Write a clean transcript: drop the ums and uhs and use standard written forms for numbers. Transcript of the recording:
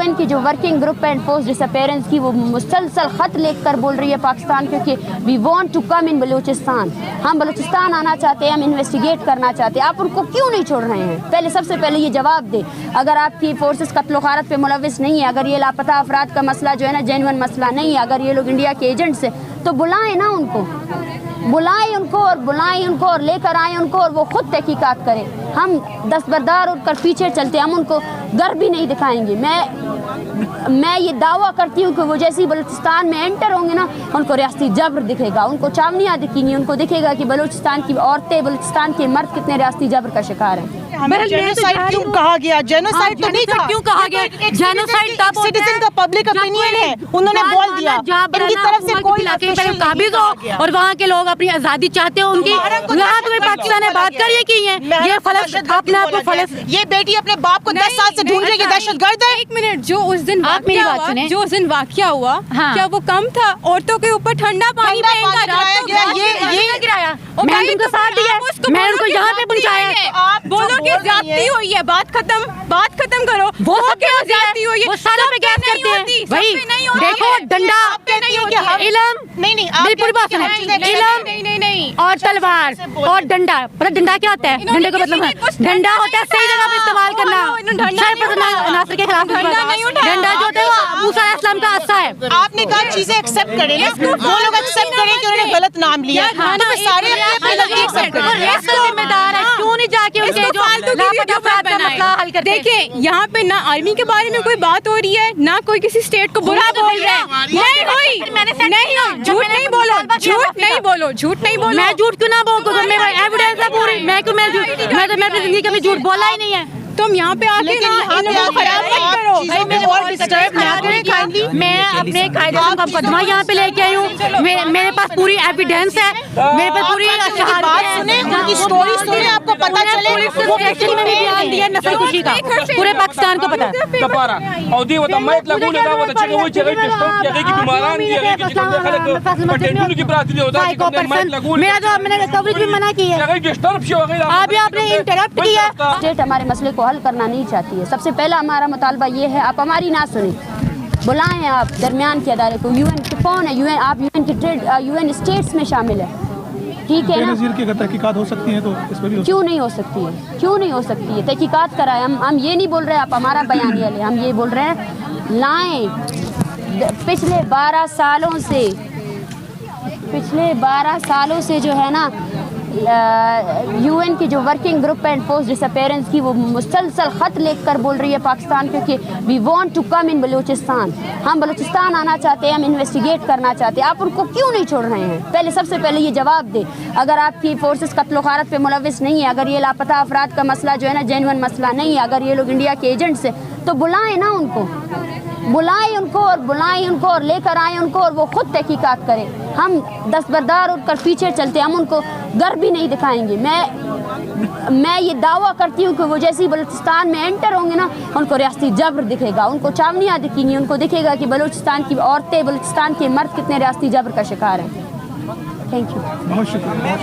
UN की जो working group and post disappearance की वो मुसलसल ख़त लिख कर बोल रही है पाकिस्तान, क्योंकि वी वांट टू कम इन बलूचिस्तान, हम बलूचिस्तान आना चाहते हैं, हम इन्वेस्टिगेट करना चाहते हैं। आप उनको क्यों नहीं छोड़ रहे हैं? पहले सबसे पहले ये जवाब दे। अगर आपकी फोर्सेस कत्ल गारत पे मुलविस नहीं है, अगर ये लापता अफराद का मसला जो है ना जेन्युइन मसला नहीं है, अगर ये लोग इंडिया के एजेंट्स हैं, तो बुलाएं ना उनको, बुलाएं उनको और लेकर आएँ उनको और वो खुद तहकीकात करें। हम दस्तबरदार उठकर पीछे चलते, हम उनको गर भी नहीं दिखाएंगे। मैं ये दावा करती हूँ कि वो जैसे ही बलूचिस्तान में एंटर होंगे ना, उनको रियासती जबर दिखेगा, उनको चावनियाँ दिखेंगी, उनको दिखेगा कि बलूचिस्तान की औरतें, बलूचिस्तान के मर्द कितने रियासती जबर का शिकार हैं। जेनोसाइड क्यों कहा गया? जेनोसाइड तो नहीं कहा। क्यों कहा गया? जेनोसाइड तब सिटीजन का पब्लिक ओपिनियन है, उन्होंने बोल दिया इनकी तरफ से कोई काबिज हो और वहाँ के लोग अपनी आजादी चाहते हो, उनकी यहाँ तुम्हें पाकिस्तान ने बात करिए की है ये फलस अपने आप को फलस, ये बेटी अपने बाप को 10 साल से ढूंढ रही है, दहशतगर्द है। एक मिनट, जो उस दिन वाकया हुआ क्या वो कम था? औरतों के ऊपर ठंडा पानी गिराया, मैंने उनको साथ दिया, मैं उनको यहाँ पे पहुँचाया। बोलो कि ज्यादती हुई है, बात खत्म करो। वो क्या ज्यादती हुई है, वो सालों पे क्या करते हैं भाई? देखो डंडा, इलम, नहीं पूरी बात सुनो, इलम नहीं और तलवार और डंडा। पता डंडा क्या होता है? डंडे का मतलब डंडा होता है सही जगह पे इस्तेमाल करना। नासिर के खिलाफ डंडा जो होता है वो मूसा अलैहिस्सलाम का अस्सा है। आपने कहा चीजें एक्सेप्ट करें ना, वो लोग एक्सेप्ट करें कि उन्होंने गलत नाम लिया, तो सारे जिम्मेदार है, क्यों नहीं जाके उनके जो लापता अफराद का मसला हल करते? देखिए यहाँ पे ना आर्मी के बारे में कोई बात हो रही है, ना कोई किसी स्टेट को बुरा बोल रहा है। नहीं, झूठ नहीं बोलो। मैं झूठ क्यों ना बोलूं? मेरा एविडेंस है पूरी। मैं तो अपनी जिंदगी कभी झूठ बोला ही नहीं है। तुम यहाँ पे आके ना इनको खराब मत करो। मैं अपने कायदे का मुकदमा यहाँ पे लेके आई हूँ, मेरे पास पूरी एविडेंस है, मेरे पास पूरी स्टोरी सुने, आपको पता चले। में भी ध्यान दिया नस्ल खुशी का, पूरे पाकिस्तान को पता मैंने कवरेज भी मना की है। अभी आपने इंटरप्ट किया। स्टेट हमारे मसले को हल करना नहीं चाहती है। सबसे पहला हमारा मुतालबा ये है, आप हमारी ना सुने, बुलाएं आप दरमियान के अदारे को। यूएन कौन है? यूएन, आप यूएन स्टेट्स में शामिल है, ठीक है ना? तहकीकात हो सकती है तो इस पर भी क्यों नहीं हो सकती है? क्यों नहीं हो सकती है? तहकीकात कराएं। हम ये नहीं बोल रहे आप हमारा बयानिया लें, हम ये बोल रहे हैं लाएं। पिछले 12 सालों से जो है ना यूएन की जो working group and post disappearance की वो मुसलसल ख़त लिख कर बोल रही है पाकिस्तान, क्योंकि वी वांट टू कम इन बलूचिस्तान, हम बलूचिस्तान आना चाहते हैं, हम इन्वेस्टिगेट करना चाहते हैं। आप उनको क्यों नहीं छोड़ रहे हैं? पहले सबसे पहले ये जवाब दे। अगर आपकी फोर्सेस कत्ल गारत पे मुलविस नहीं है, अगर ये लापता अफराद का मसला जो है ना जेन्युइन मसला नहीं है, अगर ये लोग इंडिया के एजेंट्स हैं, तो बुलाएं ना उनको, बुलाएं उनको और लेकर आएँ उनको और वो खुद तहकीकात करें। हम दस्तबरदार उठकर पीछे चलते, हम उनको गर भी नहीं दिखाएंगे। मैं ये दावा करती हूँ कि वो जैसे ही बलूचिस्तान में एंटर होंगे ना, उनको रियासती जबर दिखेगा, उनको चावनियाँ दिखेंगी, उनको दिखेगा कि बलूचिस्तान की औरतें, बलूचिस्तान के मर्द कितने रियासती जबर का शिकार हैं। Thank you. बहुत शुक्रिया।